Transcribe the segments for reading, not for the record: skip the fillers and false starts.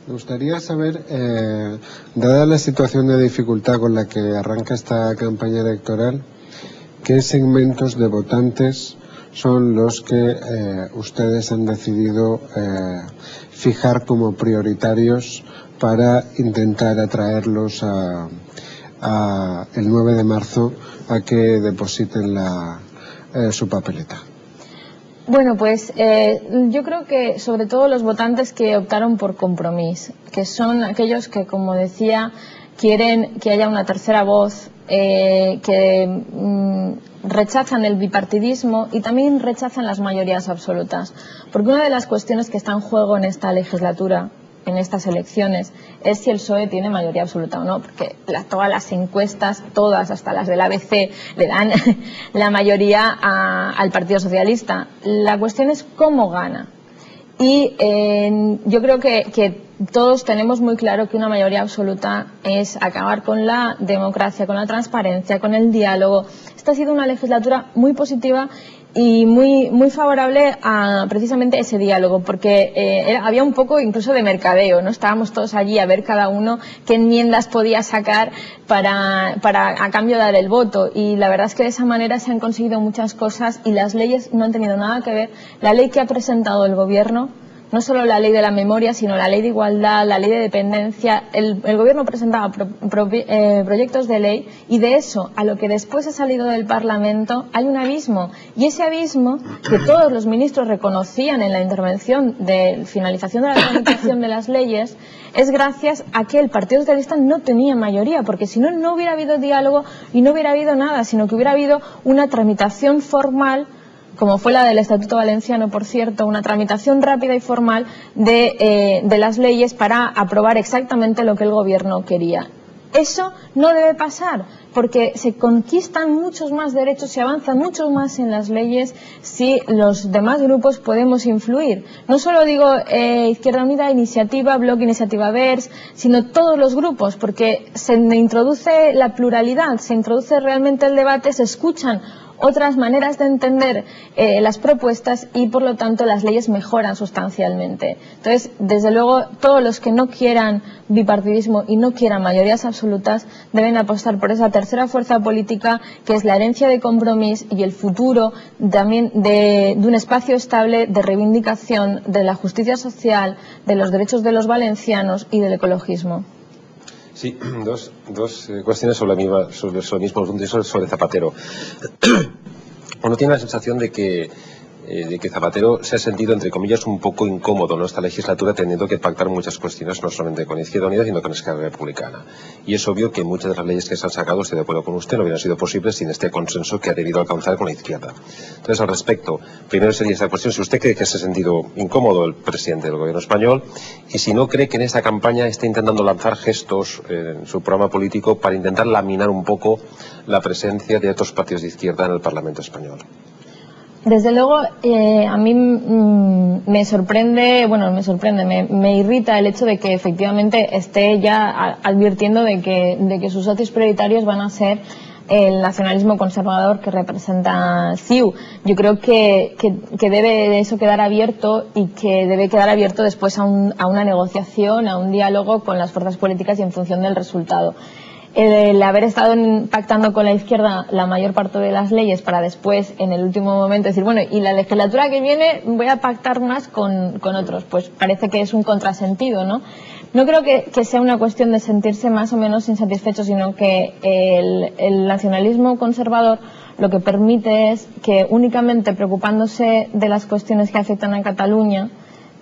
Me gustaría saber, dada la situación de dificultad con la que arranca esta campaña electoral, ¿qué segmentos de votantes son los que ustedes han decidido fijar como prioritarios para intentar atraerlos el 9 de marzo a que depositen su papeleta? Bueno, pues yo creo que sobre todo los votantes que optaron por Compromís, que son aquellos que, como decía, quieren que haya una tercera voz, que rechazan el bipartidismo y también rechazan las mayorías absolutas. Porque una de las cuestiones que está en juego en esta legislatura, en estas elecciones, es si el PSOE tiene mayoría absoluta o no, porque todas las encuestas, todas, hasta las del ABC, le dan la mayoría al Partido Socialista. La cuestión es cómo gana. Y yo creo que todos tenemos muy claro que una mayoría absoluta es acabar con la democracia, con la transparencia, con el diálogo. Esta ha sido una legislatura muy positiva y muy favorable a precisamente ese diálogo, porque había un poco incluso de mercadeo, ¿no? Estábamos todos allí a ver cada uno qué enmiendas podía sacar para a cambio dar el voto, y la verdad es que de esa manera se han conseguido muchas cosas y las leyes no han tenido nada que ver. La ley que ha presentado el gobierno, no solo la ley de la memoria, sino la ley de igualdad, la ley de dependencia. El gobierno presentaba proyectos de ley, y de eso a lo que después ha salido del Parlamento hay un abismo. Y ese abismo, que todos los ministros reconocían en la intervención de finalización de la tramitación de las leyes, es gracias a que el Partido Socialista no tenía mayoría, porque si no, no hubiera habido diálogo y no hubiera habido nada, sino que hubiera habido una tramitación formal, como fue la del Estatuto Valenciano, por cierto, una tramitación rápida y formal de las leyes para aprobar exactamente lo que el gobierno quería. Eso no debe pasar, porque se conquistan muchos más derechos, se avanza mucho más en las leyes si los demás grupos podemos influir. No solo digo Izquierda Unida, Iniciativa, Bloc, Iniciativa Verds, sino todos los grupos, porque se introduce la pluralidad, se introduce realmente el debate, se escuchan otras maneras de entender las propuestas y por lo tanto las leyes mejoran sustancialmente. Entonces, desde luego, todos los que no quieran bipartidismo y no quieran mayorías absolutas deben apostar por esa tercera fuerza política, que es la herencia de Compromís y el futuro también de un espacio estable de reivindicación de la justicia social, de los derechos de los valencianos y del ecologismo. Sí, dos cuestiones sobre el mismo punto, sobre Zapatero. Uno tiene la sensación de que Zapatero se ha sentido, entre comillas, un poco incómodo en esta legislatura, teniendo que pactar muchas cuestiones, no solamente con Izquierda Unida, sino con Esquerra Republicana. Y es obvio que muchas de las leyes que se han sacado, estoy de acuerdo con usted, no hubieran sido posibles sin este consenso que ha debido alcanzar con la izquierda. Entonces, al respecto, primero sería esta cuestión: si usted cree que se ha sentido incómodo el presidente del gobierno español, y si no cree que en esta campaña está intentando lanzar gestos en su programa político para intentar laminar un poco la presencia de otros partidos de izquierda en el Parlamento español. Desde luego, a mí me sorprende, me irrita el hecho de que efectivamente esté ya advirtiendo de que sus socios prioritarios van a ser el nacionalismo conservador que representa CiU. Yo creo que debe eso quedar abierto, y que debe quedar abierto después a una negociación, a un diálogo con las fuerzas políticas y en función del resultado. El haber estado pactando con la izquierda la mayor parte de las leyes para después, en el último momento, decir, bueno, y la legislatura que viene voy a pactar más con otros, pues parece que es un contrasentido, ¿no? No creo que sea una cuestión de sentirse más o menos insatisfecho, sino que el nacionalismo conservador lo que permite es que, únicamente preocupándose de las cuestiones que afectan a Cataluña,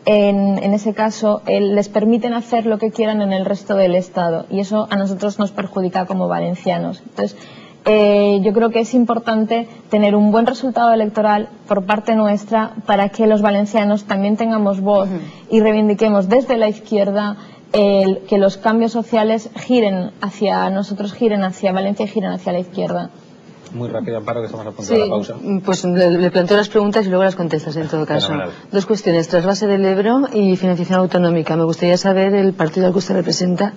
en ese caso les permiten hacer lo que quieran en el resto del Estado, y eso a nosotros nos perjudica como valencianos. Entonces, yo creo que es importante tener un buen resultado electoral por parte nuestra para que los valencianos también tengamos voz y reivindiquemos desde la izquierda que los cambios sociales giren hacia nosotros, giren hacia Valencia y giren hacia la izquierda. Muy rápido, Amparo, que estamos a punto de la pausa. Pues le planteo las preguntas y luego las contestas, en todo caso. Fenomenal. Dos cuestiones: trasvase del Ebro y financiación autonómica. Me gustaría saber, el partido al que usted representa,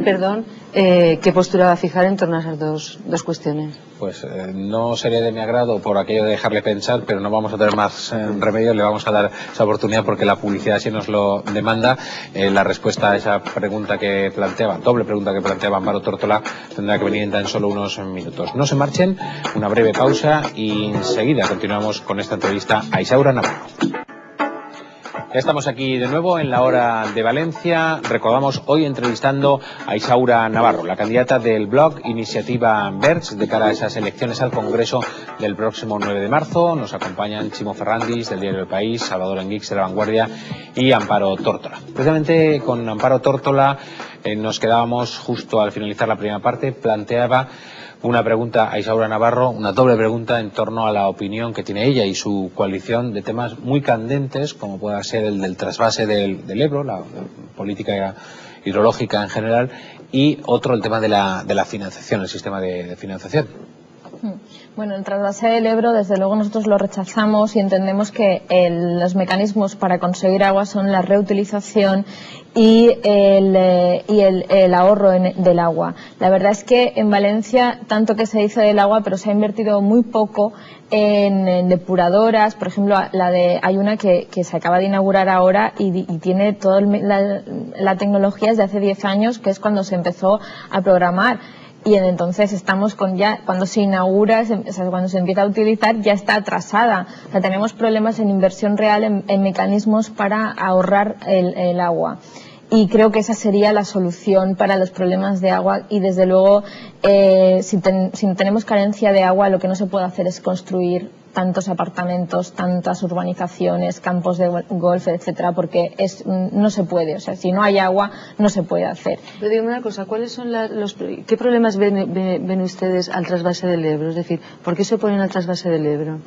perdón, ¿qué postura va a fijar en torno a esas dos cuestiones? Pues no sería de mi agrado por aquello de dejarle pensar, pero no vamos a tener más remedio, le vamos a dar esa oportunidad porque la publicidad sí nos lo demanda. La respuesta a esa pregunta que planteaba, doble pregunta que planteaba Amparo Tórtola, tendrá que venir en tan solo unos minutos. No se marchen, una breve pausa y enseguida continuamos con esta entrevista a Isaura Navarro. Ya estamos aquí de nuevo en la hora de Valencia. Recordamos hoy entrevistando a Isaura Navarro, la candidata del blog Iniciativa Verds de cara a esas elecciones al Congreso del próximo 9 de marzo. Nos acompañan Chimo Ferrandis del diario El País, Salvador Enguix de La Vanguardia y Amparo Tórtola. Precisamente con Amparo Tórtola nos quedábamos justo al finalizar la primera parte. Planteaba una pregunta a Isaura Navarro, una doble pregunta en torno a la opinión que tiene ella y su coalición de temas muy candentes, como pueda ser el del trasvase del Ebro, la política hidrológica en general, y otro el tema de la financiación, el sistema de financiación. Bueno, el trasvase del Ebro, desde luego nosotros lo rechazamos y entendemos que los mecanismos para conseguir agua son la reutilización y el ahorro del agua. La verdad es que en Valencia, tanto que se dice del agua, pero se ha invertido muy poco en depuradoras. Por ejemplo, hay una que se acaba de inaugurar ahora y tiene toda la tecnología desde hace 10 años, que es cuando se empezó a programar. Y entonces estamos cuando se inaugura, o sea, cuando se empieza a utilizar, ya está atrasada. O sea, tenemos problemas en inversión real en mecanismos para ahorrar el agua. Y creo que esa sería la solución para los problemas de agua. Y desde luego, si tenemos carencia de agua, lo que no se puede hacer es construir tantos apartamentos, tantas urbanizaciones, campos de golf, etcétera, porque no se puede. O sea, si no hay agua, no se puede hacer. Pero dígame una cosa, ¿cuáles son qué problemas ven ustedes al trasvase del Ebro? Es decir, ¿por qué se oponen al trasvase del Ebro?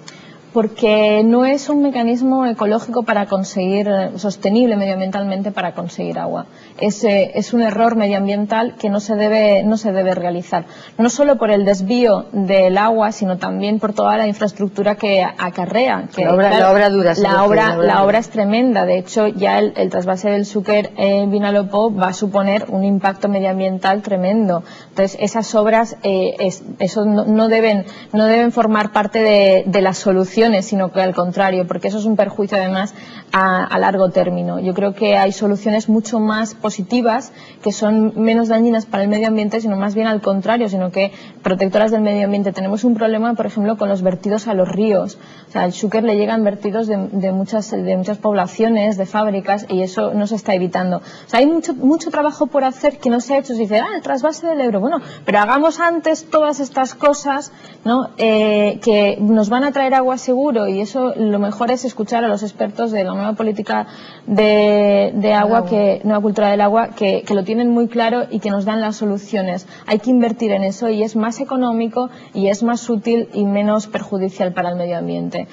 Porque no es un mecanismo ecológico para conseguir, sostenible medioambientalmente para conseguir agua. Es un error medioambiental que no se debe realizar. No solo por el desvío del agua, sino también por toda la infraestructura que acarrea. Que, la obra dura. La obra es tremenda. De hecho, ya el trasvase del Xúquer en Vinalopó va a suponer un impacto medioambiental tremendo. Entonces, esas obras no deben formar parte de la solución, sino que al contrario, porque eso es un perjuicio además a largo término. Yo creo que hay soluciones mucho más positivas que son menos dañinas para el medio ambiente, sino más bien al contrario, sino que protectoras del medio ambiente. Tenemos un problema, por ejemplo, con los vertidos a los ríos. O sea, al Xúquer le llegan vertidos de muchas poblaciones, de fábricas, y eso no se está evitando. O sea, hay mucho trabajo por hacer que no se ha hecho. Se dice, el trasvase del Ebro. Bueno, pero hagamos antes todas estas cosas, ¿no? Que nos van a traer agua seguro, y eso lo mejor es escuchar a los expertos de la nueva política de agua, nueva cultura del agua, que lo tienen muy claro y que nos dan las soluciones. Hay que invertir en eso y es más económico y es más útil y menos perjudicial para el medio ambiente.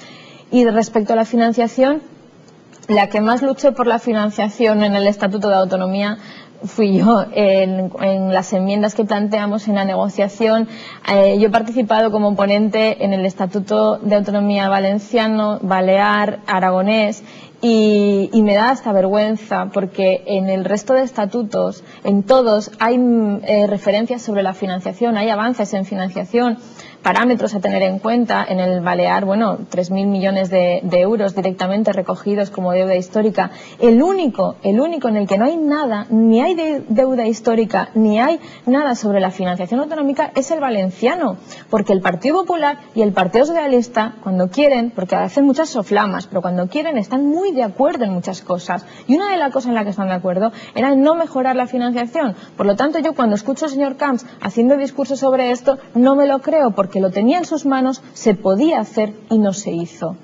Y respecto a la financiación, la que más luché por la financiación en el Estatuto de Autonomía fui yo. En las enmiendas que planteamos en la negociación, yo he participado como ponente en el Estatuto de Autonomía valenciano, balear, aragonés, y me da hasta vergüenza porque en el resto de estatutos, en todos, hay referencias sobre la financiación, hay avances en financiación, parámetros a tener en cuenta. En el balear, 3.000 millones de euros directamente recogidos como deuda histórica. El único en el que no hay nada, ni hay deuda histórica, ni hay nada sobre la financiación autonómica, es el valenciano. Porque el Partido Popular y el Partido Socialista, cuando quieren, porque hacen muchas soflamas, pero cuando quieren están muy de acuerdo en muchas cosas. Y una de las cosas en las que están de acuerdo era en no mejorar la financiación. Por lo tanto, yo cuando escucho al señor Camps haciendo discursos sobre esto, no me lo creo, porque lo tenía en sus manos, se podía hacer y no se hizo.